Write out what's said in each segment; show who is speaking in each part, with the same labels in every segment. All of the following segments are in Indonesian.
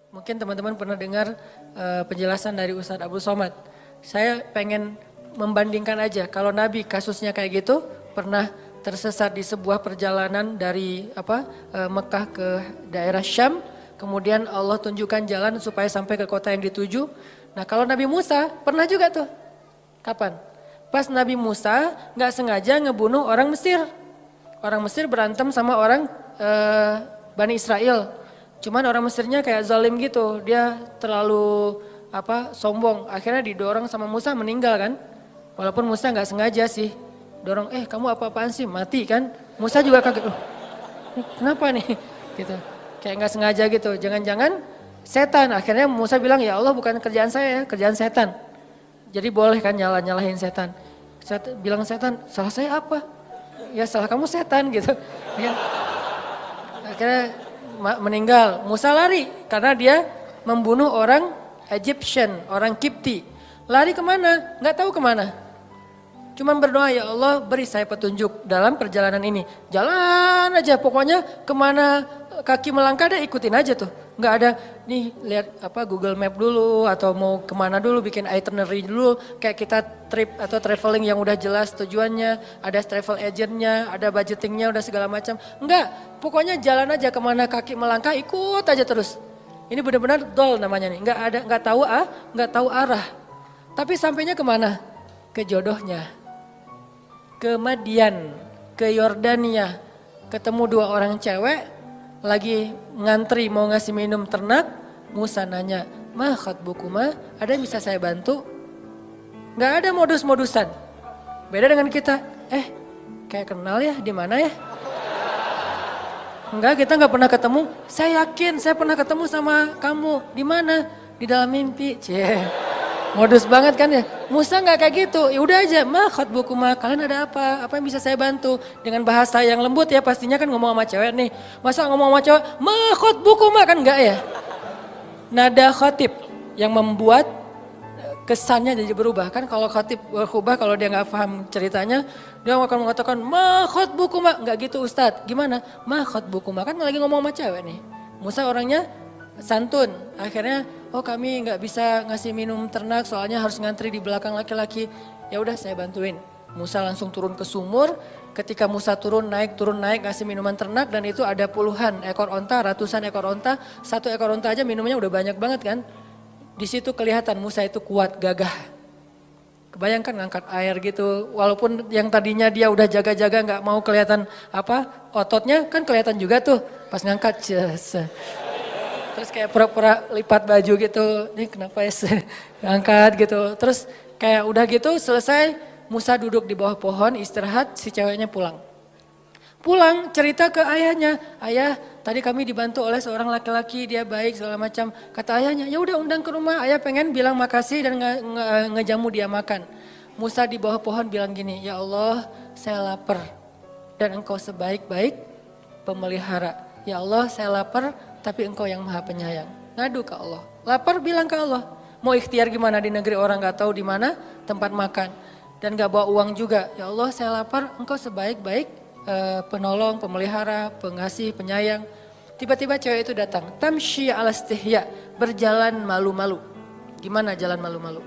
Speaker 1: Mungkin teman-teman pernah dengar penjelasan dari Ustadz Abdul Somad. Saya pengen membandingkan aja, kalau Nabi kasusnya kayak gitu, pernah tersesat di sebuah perjalanan dari Mekah ke daerah Syam, kemudian Allah tunjukkan jalan supaya sampai ke kota yang dituju. Nah kalau Nabi Musa pernah juga tuh, kapan? Pas Nabi Musa nggak sengaja ngebunuh orang Mesir. Orang Mesir berantem sama orang Bani Israel. Cuman orang Mesirnya kayak zalim gitu, dia terlalu sombong. Akhirnya didorong sama Musa meninggal kan. Walaupun Musa nggak sengaja sih. Dorong, kamu apa-apaan sih, mati kan. Musa juga kaget, kenapa nih? Gitu. Kayak nggak sengaja gitu, jangan-jangan setan. Akhirnya Musa bilang, ya Allah bukan kerjaan saya, kerjaan setan. Jadi boleh kan nyalahin setan. Bilang setan, salah saya apa? Ya salah kamu setan gitu. Ya. Akhirnya meninggal. Musa lari karena dia membunuh orang Egyptian, orang Kipti. Lari kemana? Nggak tahu kemana. Cuman berdoa, ya Allah beri saya petunjuk dalam perjalanan ini. Jalan aja pokoknya kemana kaki melangkah deh ikutin aja tuh. Nggak ada nih lihat Google Map dulu atau mau kemana dulu bikin itinerary dulu. Kayak kita trip atau traveling yang udah jelas tujuannya. Ada travel agentnya, ada budgetingnya udah segala macam. Enggak, pokoknya jalan aja kemana kaki melangkah ikut aja terus. Ini benar-benar dol namanya nih. Nggak tahu arah. Tapi sampainya kemana? Ke jodohnya. Ke Madian, ke Yordania. Ketemu dua orang cewek. Lagi ngantri mau ngasih minum ternak, Musa nanya, "Ma khatbukuma, ada yang bisa saya bantu?" Gak ada modus-modusan. Beda dengan kita, kayak kenal ya, di mana ya? Enggak, kita nggak pernah ketemu. Saya yakin saya pernah ketemu sama kamu. Di mana? Di dalam mimpi. Modus banget kan ya. Musa nggak kayak gitu. Ya udah aja, "Ma khatbukuma, kalian ada apa? Apa yang bisa saya bantu?" Dengan bahasa yang lembut ya, pastinya kan ngomong sama cewek nih. Masa ngomong sama cewek, "Ma khatbukuma," kan enggak ya? Nada khatib yang membuat kesannya jadi berubah. Kan kalau khatib berubah, kalau dia nggak paham ceritanya, dia akan mengatakan, "Ma khatbukuma." Nggak gitu Ustadz. Gimana? "Ma khatbukuma." Kan lagi ngomong sama cewek nih. Musa orangnya santun. Akhirnya, kami nggak bisa ngasih minum ternak soalnya harus ngantri di belakang laki-laki. Ya udah saya bantuin. Musa langsung turun ke sumur. Ketika Musa turun naik ngasih minuman ternak dan itu ada puluhan ekor onta, ratusan ekor onta. Satu ekor onta aja minumnya udah banyak banget kan. Di situ kelihatan Musa itu kuat, gagah. Kebayangkan ngangkat air gitu, walaupun yang tadinya dia udah jaga-jaga nggak mau kelihatan ototnya kan kelihatan juga tuh pas ngangkat. Terus kayak pura-pura lipat baju gitu, ini kenapa ya ngangkat gitu. Terus kayak udah gitu selesai, Musa duduk di bawah pohon istirahat, si ceweknya pulang. Pulang cerita ke ayahnya, "Ayah tadi kami dibantu oleh seorang laki-laki, dia baik segala macam." Kata ayahnya, "Ya udah undang ke rumah, ayah pengen bilang makasih dan ngejamu dia makan." Musa di bawah pohon bilang gini, "Ya Allah saya lapar dan engkau sebaik-baik pemelihara. Ya Allah saya lapar tapi engkau yang maha penyayang." Ngadu ke Allah, lapar bilang ke Allah. Mau ikhtiar gimana di negeri orang gak tahu di mana tempat makan. Dan gak bawa uang juga. "Ya Allah saya lapar, engkau sebaik-baik penolong, pemelihara, pengasih, penyayang." Tiba-tiba cewek itu datang. Tamshi ala istihya, berjalan malu-malu. Gimana jalan malu-malu?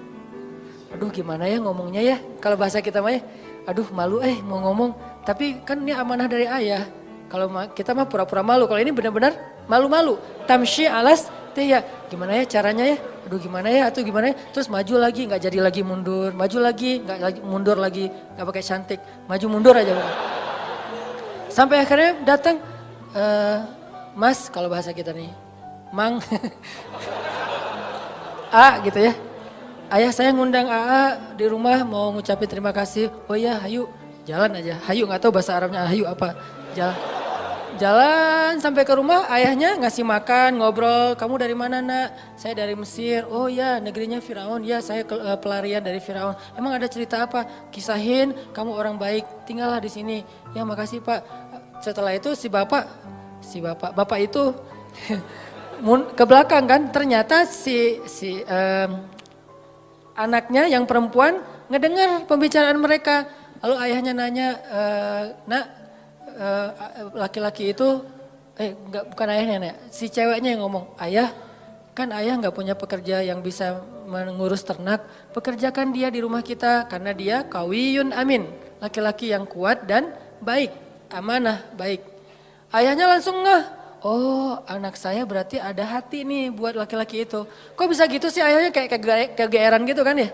Speaker 1: Aduh gimana ya ngomongnya ya. Kalau bahasa kita mah ya, aduh malu mau ngomong. Tapi kan ini amanah dari ayah. Kalau kita mah pura-pura malu. Kalau ini benar-benar malu-malu. Tamshi ala istihya. Gimana ya caranya ya? Aduh gimana ya atau gimana ya? Terus maju lagi, nggak jadi lagi mundur. Maju lagi, nggak lagi mundur lagi. Nggak pakai cantik. Maju mundur aja. Sampai akhirnya datang, "Mas," kalau bahasa kita nih, "Mang," "A," gitu ya. "Ayah saya ngundang AA di rumah mau ngucapin terima kasih." "Oh iya, hayu." Jalan aja, hayu nggak tahu bahasa Arabnya hayu apa. Jalan sampai ke rumah, ayahnya ngasih makan, ngobrol. "Kamu dari mana nak?" "Saya dari Mesir." "Oh ya, negerinya Firaun." "Ya, saya pelarian dari Firaun." "Emang ada cerita apa?" "Kisahin, kamu orang baik, tinggallah di sini." "Ya makasih Pak." Setelah itu si bapak itu ke belakang kan, ternyata si anaknya yang perempuan ngedengar pembicaraan mereka. Lalu ayahnya nanya, "Nak, laki-laki itu, bukan ayahnya, si ceweknya yang ngomong, 'Ayah, Kan ayah nggak punya pekerja yang bisa mengurus ternak, pekerjakan dia di rumah kita karena dia qawiyun amin. Laki-laki yang kuat dan baik, amanah, baik. Ayahnya langsung ngeh, oh anak saya berarti ada hati nih buat laki-laki itu. Kok bisa gitu sih ayahnya kayak kegeeran gitu kan ya?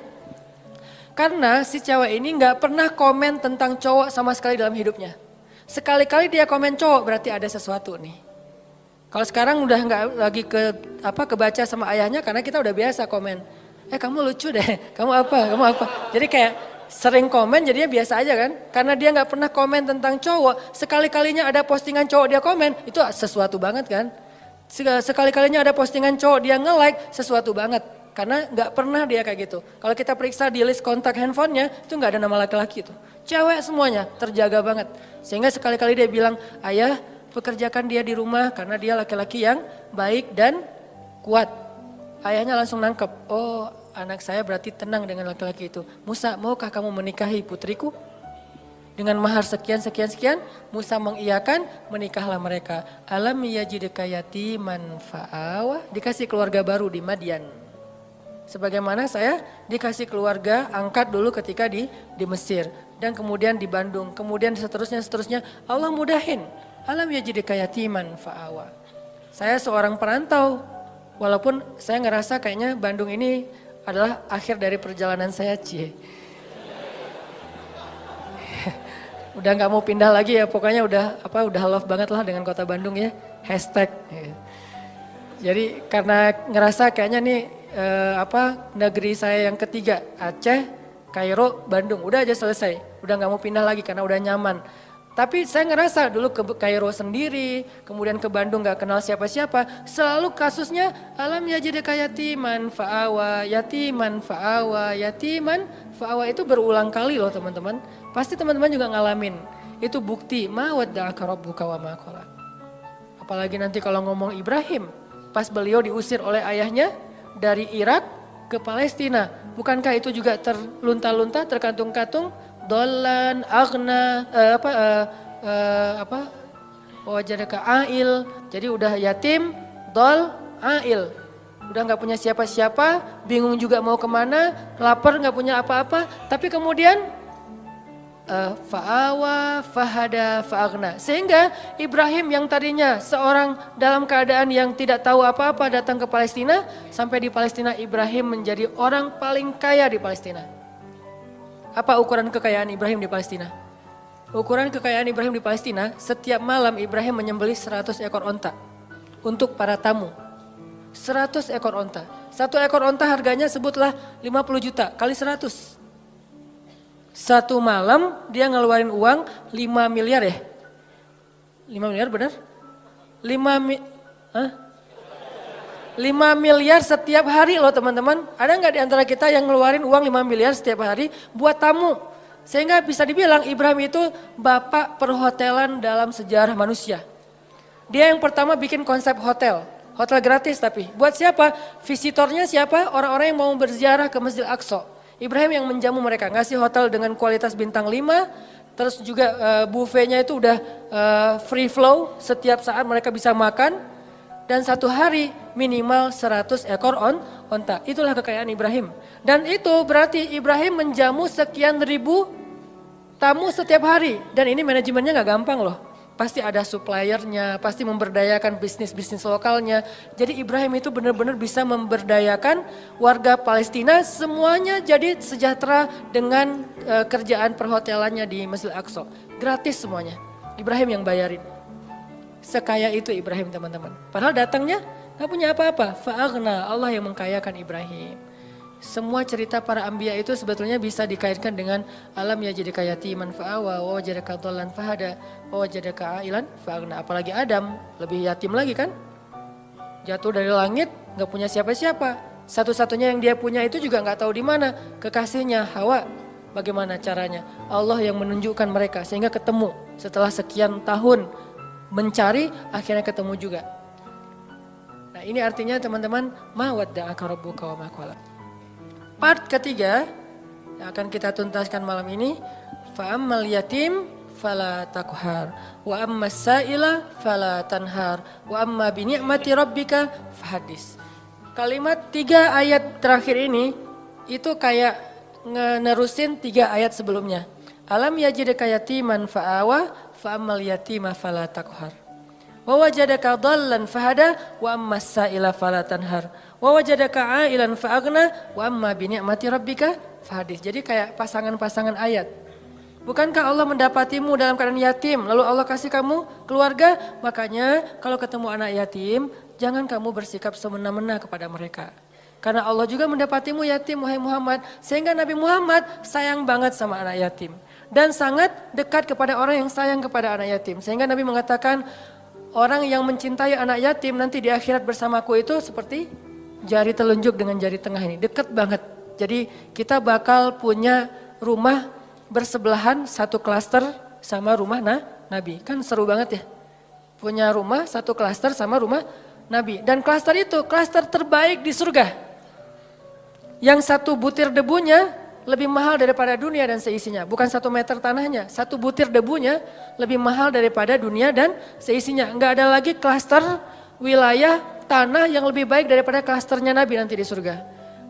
Speaker 1: Karena si cewek ini nggak pernah komen tentang cowok sama sekali dalam hidupnya. Sekali-kali dia komen cowok berarti ada sesuatu nih. Kalau sekarang udah nggak lagi kebaca sama ayahnya karena kita udah biasa komen. Kamu lucu deh, kamu apa. Jadi kayak sering komen jadinya biasa aja kan. Karena dia nggak pernah komen tentang cowok, sekali-kalinya ada postingan cowok dia komen, itu sesuatu banget kan. Sekali-kalinya ada postingan cowok dia nge-like, sesuatu banget. Karena nggak pernah dia kayak gitu. Kalau kita periksa di list kontak handphonenya, itu nggak ada nama laki-laki itu. Cewek semuanya terjaga banget. Sehingga sekali-kali dia bilang, ayah pekerjakan dia di rumah karena dia laki-laki yang baik dan kuat. Ayahnya langsung nangkep, oh anak saya berarti tenang dengan laki-laki itu. Musa, maukah kamu menikahi putriku? Dengan mahar sekian. Musa mengiyakan, menikahlah mereka. Alam yajidka yatiman fa'awa, dikasih keluarga baru di Madian. Sebagaimana saya dikasih keluarga angkat dulu ketika di Mesir. Dan kemudian di Bandung, kemudian seterusnya. Allah mudahin. Alam yajidka yatiman fa'awa. Saya seorang perantau, walaupun saya ngerasa kayaknya Bandung ini adalah akhir dari perjalanan saya, cie. Udah nggak mau pindah lagi ya, pokoknya udah love banget lah dengan kota Bandung ya. Hashtag. Jadi karena ngerasa kayaknya nih negeri saya yang ketiga, Aceh, Kairo, Bandung, udah aja selesai. Udah nggak mau pindah lagi karena udah nyaman. Tapi saya ngerasa dulu ke Kairo sendiri, kemudian ke Bandung gak kenal siapa-siapa. Selalu kasusnya alam yajidka yatiman fa'awa, yatiman fa'awa itu berulang kali loh teman-teman. Pasti teman-teman juga ngalamin. Itu bukti ma wadda'aka rabbuka wa ma qala. Apalagi nanti kalau ngomong Ibrahim, pas beliau diusir oleh ayahnya dari Irak ke Palestina. Bukankah itu juga terlunta-lunta, terkantung-kantung? Dolan, agna, wajadaka ail. Jadi udah yatim, dol, ail. Udah gak punya siapa-siapa, bingung juga mau kemana, lapar gak punya apa-apa. Tapi kemudian fa'awa, fahada, fa'agna. Sehingga Ibrahim yang tadinya seorang dalam keadaan yang tidak tahu apa-apa datang ke Palestina. Sampai di Palestina Ibrahim menjadi orang paling kaya di Palestina. Apa ukuran kekayaan Ibrahim di Palestina? Ukuran kekayaan Ibrahim di Palestina, setiap malam Ibrahim menyembelih 100 ekor onta untuk para tamu. 100 ekor onta. Satu ekor onta harganya sebutlah 50 juta kali 100. Satu malam dia ngeluarin uang 5 miliar ya? 5 miliar benar? 5 miliar setiap hari loh teman-teman. Ada nggak di antara kita yang ngeluarin uang 5 miliar setiap hari buat tamu? Sehingga bisa dibilang Ibrahim itu bapak perhotelan dalam sejarah manusia. Dia yang pertama bikin konsep hotel. Hotel gratis tapi. Buat siapa? Visitornya siapa? Orang-orang yang mau berziarah ke Masjid Aqsa. Ibrahim yang menjamu mereka. Ngasih hotel dengan kualitas bintang 5. Terus juga buffetnya itu udah free flow. Setiap saat mereka bisa makan. Dan satu hari minimal 100 ekor onta. Itulah kekayaan Ibrahim. Dan itu berarti Ibrahim menjamu sekian ribu tamu setiap hari. Dan ini manajemennya gak gampang loh. Pasti ada suppliernya, pasti memberdayakan bisnis-bisnis lokalnya. Jadi Ibrahim itu benar-benar bisa memberdayakan warga Palestina. Semuanya jadi sejahtera dengan kerjaan perhotelannya di Masjid Aqsa. Gratis semuanya. Ibrahim yang bayarin. Sekaya itu Ibrahim teman-teman. Padahal datangnya gak punya apa-apa. Fa'agna, Allah yang mengkayakan Ibrahim. Semua cerita para anbiya itu sebetulnya bisa dikaitkan dengan alam yajidka yatiman fa'awa, wa wajadaka dhallan fahada, wa wajadaka ailan fa'agna. Apalagi Adam, lebih yatim lagi kan. Jatuh dari langit, gak punya siapa-siapa. Satu-satunya yang dia punya itu juga gak tahu di mana. Kekasihnya Hawa. Bagaimana caranya? Allah yang menunjukkan mereka sehingga ketemu setelah sekian tahun. Mencari akhirnya ketemu juga. Nah ini artinya teman-teman ma wadda'aka rabbuka wa ma qala. Part ketiga yang akan kita tuntaskan malam ini, fa ammal yatim fala taqhar wa ammas sa'ila fala tanhar wa amma bi ni'mati rabbika fahaddis. Kalimat 3 ayat terakhir ini itu kayak nerusin 3 ayat sebelumnya. Alam yajidka yatiman fa'awa fa'ammal yatima fala taqhar. Wa wajadaka dhallan fahada wa ammas sa'ila fala tanhar. Wa wajadaka 'ailan fa'aghna wa amma bi ni'mati rabbika fahadits. Jadi kayak pasangan-pasangan ayat. Bukankah Allah mendapatimu dalam keadaan yatim, lalu Allah kasih kamu keluarga? Makanya kalau ketemu anak yatim, jangan kamu bersikap semena-mena kepada mereka. Karena Allah juga mendapatimu yatim, wahai Muhammad. Sehingga Nabi Muhammad sayang banget sama anak yatim. Dan sangat dekat kepada orang yang sayang kepada anak yatim. Sehingga Nabi mengatakan, orang yang mencintai anak yatim nanti di akhirat bersamaku itu seperti jari telunjuk dengan jari tengah ini. Dekat banget. Jadi kita bakal punya rumah bersebelahan, satu klaster sama rumah Nabi. Kan seru banget ya. Punya rumah satu klaster sama rumah Nabi. Dan klaster itu klaster terbaik di surga. Yang satu butir debunya lebih mahal daripada dunia dan seisinya. Bukan 1 meter tanahnya. 1 butir debunya lebih mahal daripada dunia dan seisinya. Enggak ada lagi klaster wilayah tanah yang lebih baik daripada klasternya Nabi nanti di surga.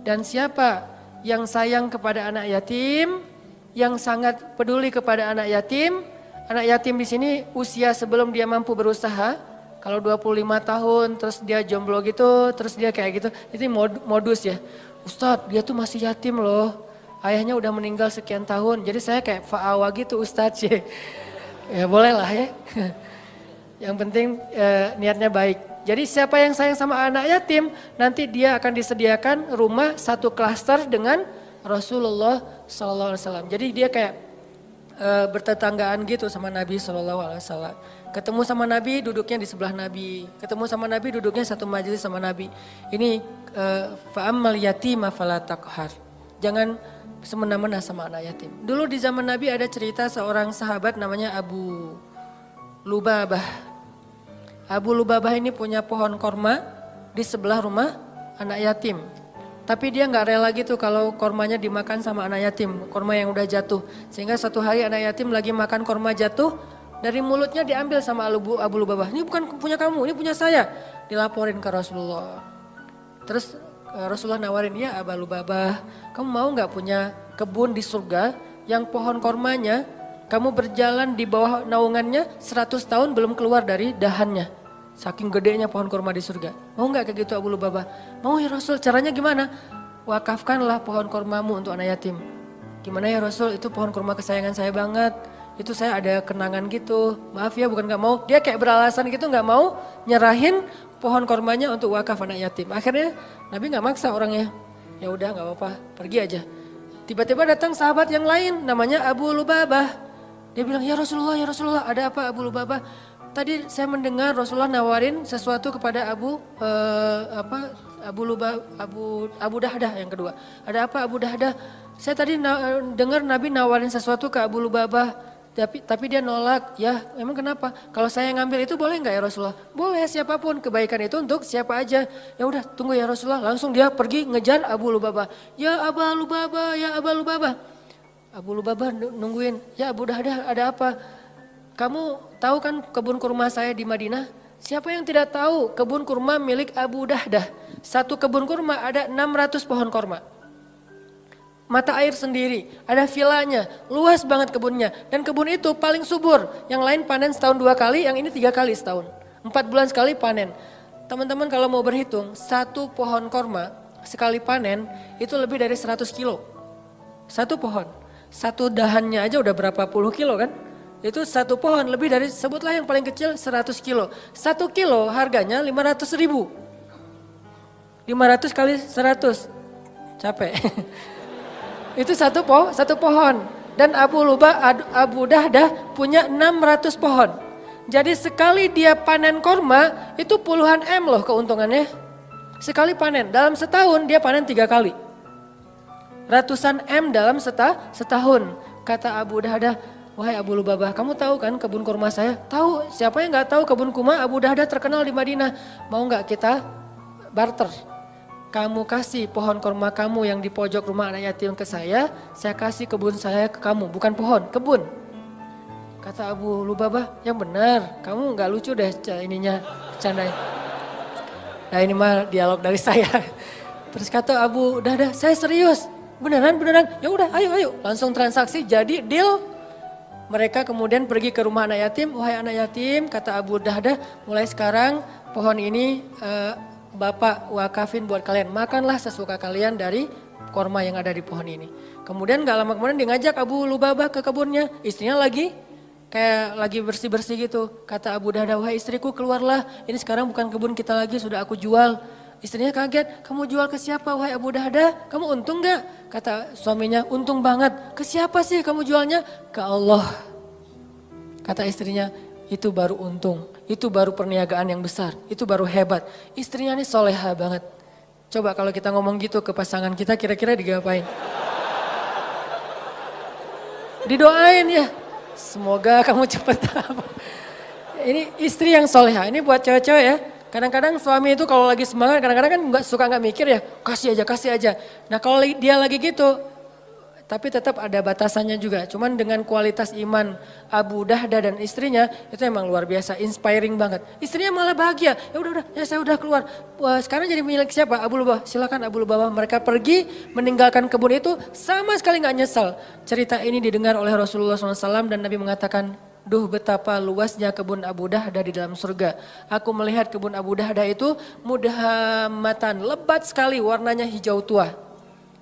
Speaker 1: Dan siapa yang sayang kepada anak yatim, yang sangat peduli kepada anak yatim di sini usia sebelum dia mampu berusaha, kalau 25 tahun terus dia jomblo gitu, terus dia kayak gitu, itu modus ya. Ustadz dia tuh masih yatim loh, ayahnya udah meninggal sekian tahun, jadi saya kayak fa'awa gitu Ustadz ya. Ya boleh lah ya, yang penting niatnya baik. Jadi siapa yang sayang sama anak yatim, nanti dia akan disediakan rumah satu klaster dengan Rasulullah SAW. Jadi dia kayak bertetanggaan gitu sama Nabi SAW. Ketemu sama Nabi duduknya di sebelah Nabi. Ketemu sama Nabi duduknya satu majelis sama Nabi. Ini fa'ammal yatima fala taqhar. Jangan semena-mena sama anak yatim. Dulu di zaman Nabi ada cerita seorang sahabat namanya Abu Lubabah. Abu Lubabah ini punya pohon korma di sebelah rumah anak yatim. Tapi dia nggak rela gitu kalau kormanya dimakan sama anak yatim, korma yang udah jatuh. Sehingga satu hari anak yatim lagi makan korma jatuh, dari mulutnya diambil sama Abu Lubabah. Ini bukan punya kamu, ini punya saya. Dilaporin ke Rasulullah. Terus Rasulullah nawarin, ya Abu Lubabah, kamu mau nggak punya kebun di surga yang pohon kormanya, kamu berjalan di bawah naungannya 100 tahun belum keluar dari dahannya. Saking gedenya pohon kurma di surga. Mau gak kayak gitu Abu Lubabah? Mau ya Rasul, caranya gimana? Wakafkanlah pohon kurmamu untuk anak yatim. Gimana ya Rasul, itu pohon kurma kesayangan saya banget. Itu saya ada kenangan gitu. Maaf ya bukan gak mau. Dia kayak beralasan gitu gak mau nyerahin pohon kurmanya untuk wakaf anak yatim. Akhirnya Nabi gak maksa orangnya. Ya udah gak apa-apa, pergi aja. Tiba-tiba datang sahabat yang lain namanya Abu Lubabah. Dia bilang, ya Rasulullah ada apa Abu Lubabah? Tadi saya mendengar Rasulullah nawarin sesuatu kepada Abu Dahdah yang kedua. Ada apa Abu Dahdah? Saya tadi dengar Nabi nawarin sesuatu ke Abu Lubabah, tapi dia nolak. Ya, emang kenapa? Kalau saya ngambil itu boleh nggak ya Rasulullah? Boleh, siapapun, kebaikan itu untuk siapa aja. Ya udah, tunggu ya Rasulullah. Langsung dia pergi ngejar Abu Lubabah. Ya Abu Lubabah, ya Abu Lubabah. Abu Lubabah nungguin. Ya Abu Dahdah, ada apa? Kamu tahu kan kebun kurma saya di Madinah? Siapa yang tidak tahu kebun kurma milik Abu Dahdah? Satu kebun kurma ada 600 pohon kurma. Mata air sendiri, ada vilanya, luas banget kebunnya. Dan kebun itu paling subur. Yang lain panen setahun 2 kali, yang ini 3 kali setahun. 4 bulan sekali panen. Teman-teman kalau mau berhitung, satu pohon kurma sekali panen itu lebih dari 100 kilo. Satu pohon, satu dahannya aja udah berapa puluh kilo kan? Itu satu pohon lebih dari, sebutlah yang paling kecil 100 kilo. 1 kilo harganya 500 ribu. 500 kali 100, capek. Itu satu pohon. Dan Abu Dahdah punya 600 pohon. Jadi sekali dia panen korma itu puluhan M loh keuntungannya. Sekali panen, dalam setahun dia panen 3 kali. Ratusan M dalam setahun. Kata Abu Dahdah, wahai Abu Lubabah, kamu tahu kan kebun kurma saya? Tahu, siapa yang gak tahu kebun kurma Abu Dahdah terkenal di Madinah. Mau gak kita barter? Kamu kasih pohon kurma kamu yang di pojok rumah anak yatim ke saya kasih kebun saya ke kamu, bukan pohon, kebun. Kata Abu Lubabah, yang benar, kamu gak lucu deh ininya, bercandanya. Nah ini mah dialog dari saya. Terus kata Abu Dahdah, saya serius. Beneran? Ya udah, ayo. Langsung transaksi, jadi deal. Mereka kemudian pergi ke rumah anak yatim. Wahai anak yatim, kata Abu Dahdah, mulai sekarang pohon ini Bapak wakafin buat kalian. Makanlah sesuka kalian dari korma yang ada di pohon ini. Kemudian gak lama kemudian dia ngajak Abu Lubabah ke kebunnya. Istrinya lagi bersih-bersih gitu. Kata Abu Dahdah, wahai istriku keluarlah. Ini sekarang bukan kebun kita lagi, sudah aku jual. Istrinya kaget, kamu jual ke siapa wahai Abu Dahdah? Kamu untung gak? Kata suaminya, untung banget. Ke siapa sih kamu jualnya? Ke Allah. Kata istrinya, itu baru untung. Itu baru perniagaan yang besar. Itu baru hebat. Istrinya ini soleha banget. Coba kalau kita ngomong gitu ke pasangan kita, kira-kira digapain? Didoain ya. Semoga kamu cepat. Ini istri yang soleha. Ini buat cewek-cewek ya. Kadang-kadang suami itu kalau lagi semangat, kadang-kadang kan nggak mikir ya, kasih aja. Nah kalau dia lagi gitu, tapi tetap ada batasannya juga. Cuman dengan kualitas iman Abu Dahdah dan istrinya itu emang luar biasa, inspiring banget. Istrinya malah bahagia, ya saya udah keluar. Wah, sekarang jadi milik siapa? Abu Lubabah. Silakan Abu Lubabah. Mereka pergi meninggalkan kebun itu sama sekali nggak nyesal. Cerita ini didengar oleh Rasulullah SAW dan Nabi mengatakan, duh betapa luasnya kebun Abu Dahdah di dalam surga. Aku melihat kebun Abu Dahdah itu mudhammatan, lebat sekali warnanya hijau tua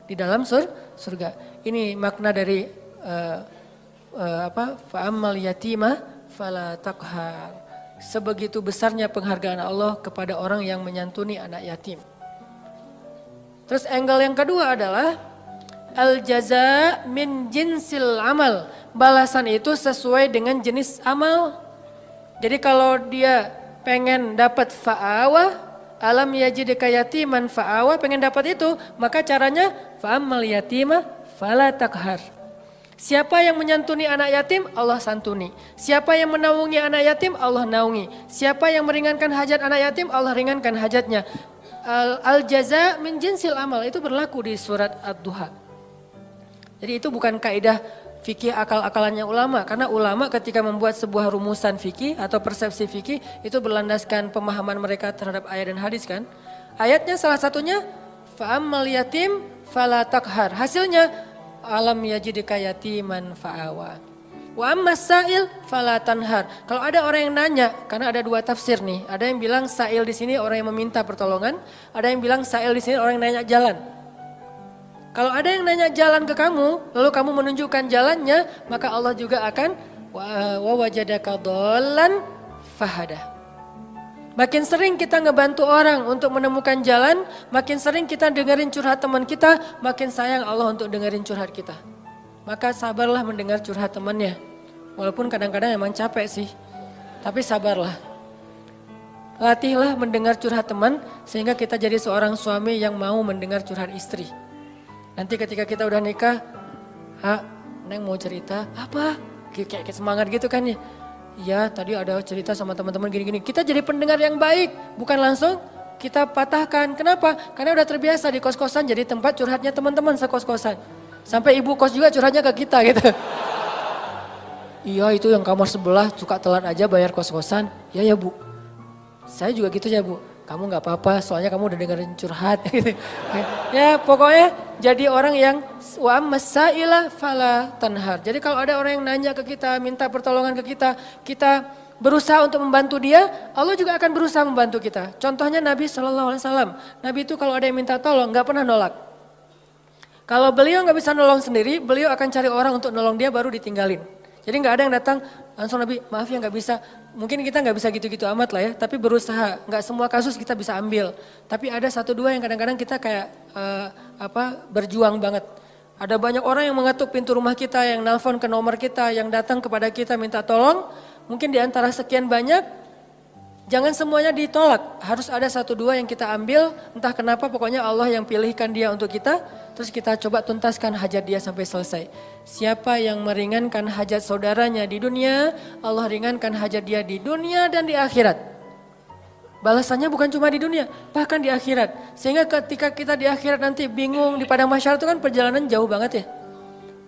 Speaker 1: di dalam surga. Ini makna dari fa'ammal yatimah fala taqhar. Sebegitu besarnya penghargaan Allah kepada orang yang menyantuni anak yatim. Terus angle yang kedua adalah al-jaza min jinsil amal. Balasan itu sesuai dengan jenis amal. Jadi kalau dia pengen dapat fa'awa, alam yajidka yatiman fa'awa, pengen dapat itu, maka caranya fa'ammal yatima fala taqhar. Siapa yang menyantuni anak yatim, Allah santuni. Siapa yang menaungi anak yatim, Allah naungi. Siapa yang meringankan hajat anak yatim, Allah ringankan hajatnya. Al-jaza min jinsil amal, itu berlaku di surat Ad-Duha. Jadi itu bukan kaidah fikih akal-akalannya ulama, karena ulama ketika membuat sebuah rumusan fikih atau persepsi fikih itu berlandaskan pemahaman mereka terhadap ayat dan hadis kan. Ayatnya salah satunya fa'ammal yatim fala taqhar. Hasilnya alam yajidka yatiman fa'awa. Wa ammas sa'il fala tanhar. Kalau ada orang yang nanya, karena ada dua tafsir nih. Ada yang bilang sa'il di sini orang yang meminta pertolongan, ada yang bilang sa'il di sini orang yang nanya jalan. Kalau ada yang nanya jalan ke kamu, lalu kamu menunjukkan jalannya, maka Allah juga akan wa wajadaka dhallan fahada. Makin sering kita ngebantu orang untuk menemukan jalan, makin sering kita dengerin curhat teman kita, makin sayang Allah untuk dengerin curhat kita. Maka sabarlah mendengar curhat temannya. Walaupun kadang-kadang emang capek sih, tapi sabarlah. Latihlah mendengar curhat teman, sehingga kita jadi seorang suami yang mau mendengar curhat istri. Nanti ketika kita udah nikah, Neng mau cerita, apa? Kayak semangat gitu kan ya. Ya tadi ada cerita sama teman-teman gini-gini. Kita jadi pendengar yang baik, bukan langsung kita patahkan. Kenapa? Karena udah terbiasa di kos-kosan jadi tempat curhatnya teman-teman sekos-kosan. Sampai ibu kos juga curhatnya ke kita gitu. Iya itu yang kamar sebelah suka telat aja bayar kos-kosan. Ya Bu, saya juga gitu ya Bu. Kamu gak apa-apa soalnya kamu udah dengerin curhat. Ya pokoknya jadi orang yang wa masaila fala tanhar. Jadi kalau ada orang yang nanya ke kita, minta pertolongan ke kita, kita berusaha untuk membantu dia, Allah juga akan berusaha membantu kita. Contohnya Nabi SAW. Nabi itu kalau ada yang minta tolong gak pernah nolak. Kalau beliau gak bisa nolong sendiri, beliau akan cari orang untuk nolong dia baru ditinggalin. Jadi gak ada yang datang langsung Nabi, maaf ya gak bisa. Mungkin kita gak bisa gitu-gitu amat lah ya, tapi berusaha. Gak semua kasus kita bisa ambil. Tapi ada satu dua yang kadang-kadang kita kayak berjuang banget. Ada banyak orang yang mengetuk pintu rumah kita, yang nelpon ke nomor kita, yang datang kepada kita minta tolong. Mungkin di antara sekian banyak, jangan semuanya ditolak. Harus ada satu dua yang kita ambil, entah kenapa pokoknya Allah yang pilihkan dia untuk kita. Terus kita coba tuntaskan hajat dia sampai selesai. Siapa yang meringankan hajat saudaranya di dunia, Allah ringankan hajat dia di dunia dan di akhirat. Balasannya bukan cuma di dunia, bahkan di akhirat. Sehingga ketika kita di akhirat nanti bingung di padang mahsyar itu kan perjalanan jauh banget ya.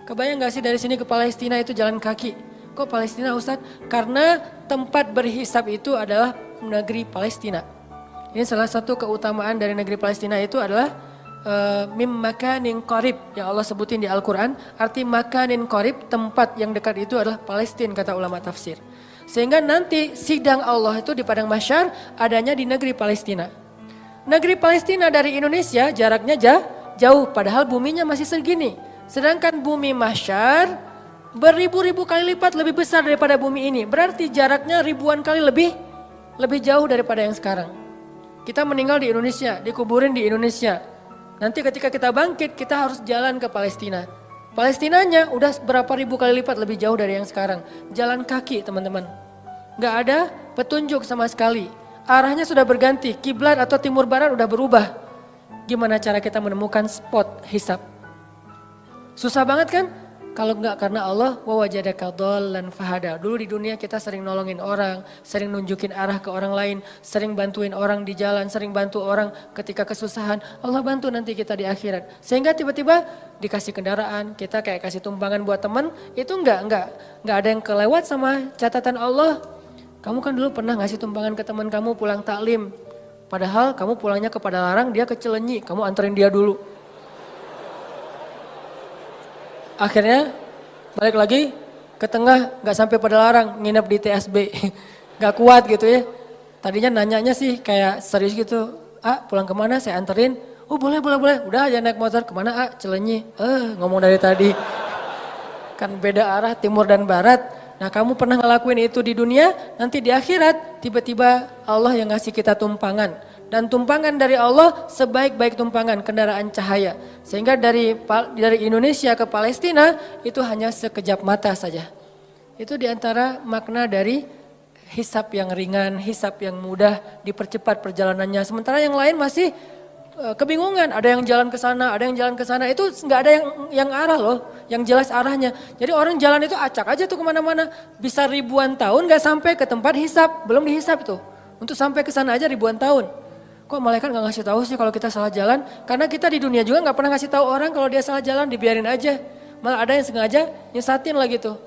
Speaker 1: Kebayang gak sih dari sini ke Palestina itu jalan kaki? Kok Palestina Ustadz? Karena tempat berhisab itu adalah negeri Palestina. Ini salah satu keutamaan dari negeri Palestina itu adalah mim makanin qarib yang Allah sebutin di Al-Quran. Arti makanin qarib, tempat yang dekat itu adalah Palestina kata ulama tafsir. Sehingga nanti sidang Allah itu di Padang Mahsyar adanya di negeri Palestina. Negeri Palestina dari Indonesia jaraknya jauh padahal buminya masih segini. Sedangkan bumi Mahsyar beribu-ribu kali lipat lebih besar daripada bumi ini. Berarti jaraknya ribuan kali lebih jauh daripada yang sekarang. Kita meninggal di Indonesia, dikuburin di Indonesia. Nanti ketika kita bangkit, kita harus jalan ke Palestina. Palestinanya udah berapa ribu kali lipat lebih jauh dari yang sekarang. Jalan kaki teman-teman. Gak ada petunjuk sama sekali. Arahnya sudah berganti, kiblat atau timur barat udah berubah. Gimana cara kita menemukan spot hisab? Susah banget kan? Kalau enggak karena Allah, wa wajadaka dhallan fahada. Dulu di dunia kita sering nolongin orang, sering nunjukin arah ke orang lain, sering bantuin orang di jalan, sering bantu orang ketika kesusahan. Allah bantu nanti kita di akhirat. Sehingga tiba-tiba dikasih kendaraan, kita kayak kasih tumpangan buat teman, itu enggak ada yang kelewat sama catatan Allah. Kamu kan dulu pernah ngasih tumpangan ke teman kamu pulang taklim. Padahal kamu pulangnya ke Padalarang, dia ke Cilenyi, kamu anterin dia dulu. Akhirnya balik lagi ke tengah, gak sampai Padalarang, nginep di TSB. Gak kuat gitu ya. Tadinya nanyanya sih kayak serius gitu. Pulang kemana saya anterin. Oh boleh. Udah aja naik motor kemana Cilenyi. Ngomong dari tadi. Kan beda arah timur dan barat. Nah kamu pernah ngelakuin itu di dunia, nanti di akhirat tiba-tiba Allah yang ngasih kita tumpangan. Dan tumpangan dari Allah sebaik-baik tumpangan kendaraan cahaya. Sehingga dari Indonesia ke Palestina itu hanya sekejap mata saja. Itu diantara makna dari hisab yang ringan, hisab yang mudah, dipercepat perjalanannya. Sementara yang lain masih kebingungan, ada yang jalan ke sana, ada yang jalan ke sana. Itu nggak ada yang arah loh, yang jelas arahnya. Jadi orang jalan itu acak aja tuh kemana-mana. Bisa ribuan tahun nggak sampai ke tempat hisab, belum dihisab tuh. Untuk sampai ke sana aja ribuan tahun. Kok malaikat gak ngasih tahu sih kalau kita salah jalan? Karena kita di dunia juga gak pernah ngasih tahu orang kalau dia salah jalan, dibiarin aja. Malah ada yang sengaja nyesatin lah gitu.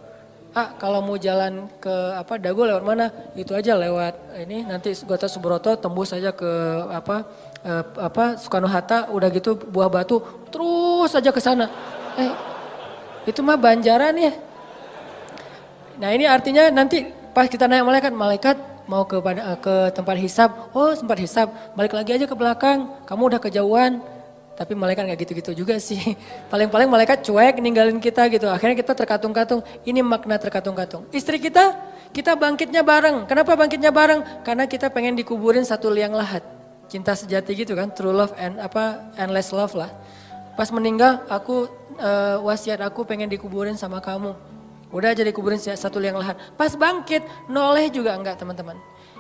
Speaker 1: Kalau mau jalan ke Dago lewat mana? Itu aja lewat ini nanti Gatot Subroto tembus aja ke Soekarno Hatta, udah gitu Buah Batu terus aja ke sana. Itu mah Banjaran ya. Nah ini artinya nanti pas kita nanya malaikat mau ke tempat hisab, tempat hisab, balik lagi aja ke belakang, kamu udah kejauhan. Tapi malaikat gak gitu-gitu juga sih. Paling-paling malaikat cuek ninggalin kita gitu. Akhirnya kita terkatung-katung, ini makna terkatung-katung. Istri kita bangkitnya bareng. Kenapa bangkitnya bareng? Karena kita pengen dikuburin satu liang lahat. Cinta sejati gitu kan, true love and endless love lah. Pas meninggal wasiat aku pengen dikuburin sama kamu. Udah jadi kuburin satu liang lahat. Pas bangkit, noleh juga enggak teman-teman.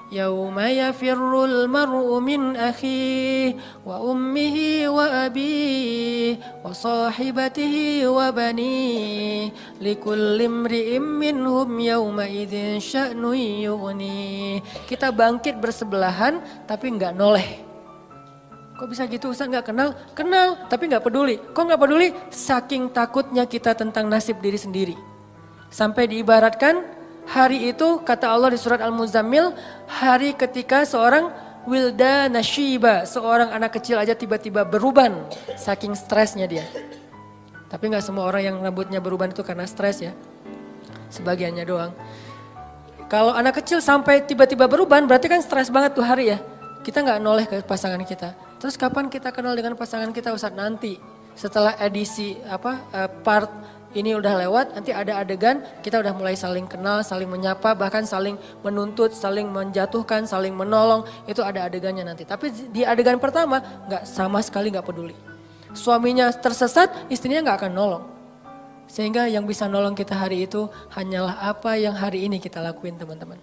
Speaker 1: Yauma yafirrul mar'u min akhihi wa ummihi wa abihi wa sahibatihi wa banihi likulli imri'in minhum yauma idzin sya'nun yughni. Kita bangkit bersebelahan tapi enggak noleh. Kok bisa gitu Ustaz enggak kenal? Kenal tapi enggak peduli. Kok enggak peduli? Saking takutnya kita tentang nasib diri sendiri. Sampai diibaratkan hari itu kata Allah di surat Al-Muzammil, hari ketika seorang wildana syiba, seorang anak kecil aja tiba-tiba beruban saking stresnya dia. Tapi gak semua orang yang rambutnya beruban itu karena stres ya, sebagiannya doang. Kalau anak kecil sampai tiba-tiba beruban berarti kan stres banget tuh hari ya. Kita gak noleh ke pasangan kita. Terus kapan kita kenal dengan pasangan kita Ustaz? Nanti setelah edisi part ini udah lewat, nanti ada adegan kita udah mulai saling kenal, saling menyapa, bahkan saling menuntut, saling menjatuhkan, saling menolong. Itu ada adegannya nanti. Tapi di adegan pertama gak sama sekali gak peduli. Suaminya tersesat, istrinya gak akan nolong. Sehingga yang bisa nolong kita hari itu hanyalah apa yang hari ini kita lakuin teman-teman.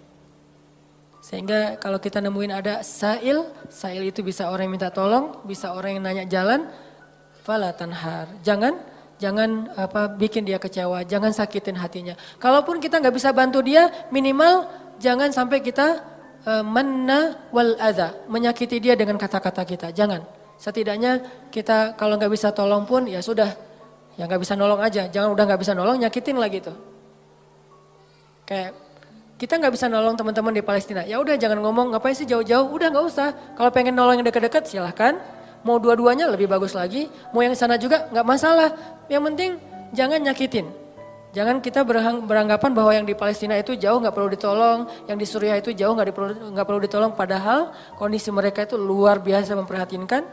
Speaker 1: Sehingga kalau kita nemuin ada sa'il itu bisa orang yang minta tolong, bisa orang yang nanya jalan, fala tanhar. Jangan bikin dia kecewa, jangan sakitin hatinya. Kalaupun kita nggak bisa bantu dia, minimal jangan sampai kita manna wal adha, menyakiti dia dengan kata-kata kita. Jangan. Setidaknya kita kalau nggak bisa tolong pun ya sudah, ya nggak bisa nolong aja. Jangan udah nggak bisa nolong, nyakitin lagi tuh. Kayak kita nggak bisa nolong teman-teman di Palestina. Ya udah jangan ngomong ngapain sih jauh-jauh, udah nggak usah. Kalau pengen nolong yang dekat-dekat silahkan. Mau dua-duanya lebih bagus lagi, mau yang sana juga nggak masalah. Yang penting jangan nyakitin. Jangan kita beranggapan bahwa yang di Palestina itu jauh nggak perlu ditolong, yang di Suriah itu jauh nggak perlu ditolong. Padahal kondisi mereka itu luar biasa memprihatinkan,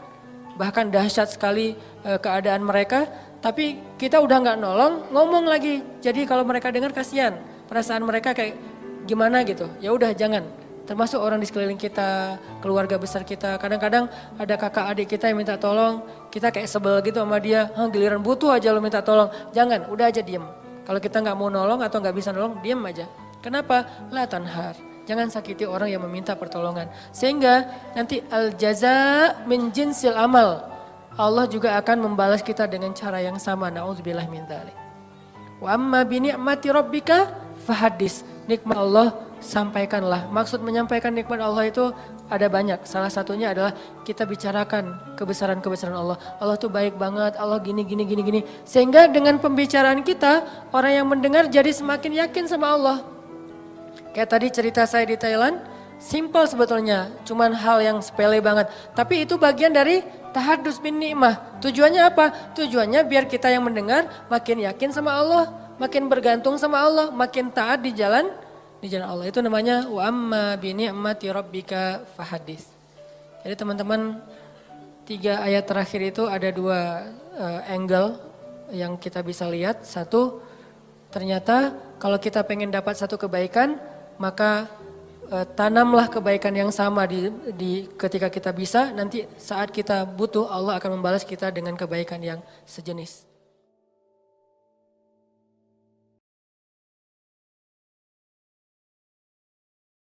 Speaker 1: bahkan dahsyat sekali keadaan mereka. Tapi kita udah nggak nolong, ngomong lagi. Jadi kalau mereka dengar kasihan, perasaan mereka kayak gimana gitu. Ya udah jangan. Termasuk orang di sekeliling kita, keluarga besar kita. Kadang-kadang ada kakak adik kita yang minta tolong, kita kayak sebel gitu sama dia. Giliran butuh aja lo minta tolong. Jangan, udah aja diem. Kalau kita nggak mau nolong atau nggak bisa nolong, diem aja. Kenapa? La tanhar. Jangan sakiti orang yang meminta pertolongan. Sehingga nanti al-jaza min jinsil amal. Allah juga akan membalas kita dengan cara yang sama. Na'udzubillah min dzalik. Wa amma bi ni'mati rabbika fahadis. Nikmat Allah sampaikanlah. Maksud menyampaikan nikmat Allah itu ada banyak. Salah satunya adalah kita bicarakan kebesaran-kebesaran Allah. Allah tuh baik banget, Allah gini. Sehingga dengan pembicaraan kita, orang yang mendengar jadi semakin yakin sama Allah. Kayak tadi cerita saya di Thailand, simple sebetulnya. Cuman hal yang sepele banget. Tapi itu bagian dari tahadus bin ni'mah. Tujuannya apa? Tujuannya biar kita yang mendengar makin yakin sama Allah. Makin bergantung sama Allah, makin taat di jalan Allah. Itu namanya wa amma bi ni'mati rabbika fahadis. Jadi teman-teman, 3 ayat terakhir itu ada 2 angle yang kita bisa lihat. Satu, ternyata kalau kita pengen dapat satu kebaikan, maka tanamlah kebaikan yang sama di ketika kita bisa. Nanti saat kita butuh, Allah akan membalas kita dengan kebaikan yang sejenis.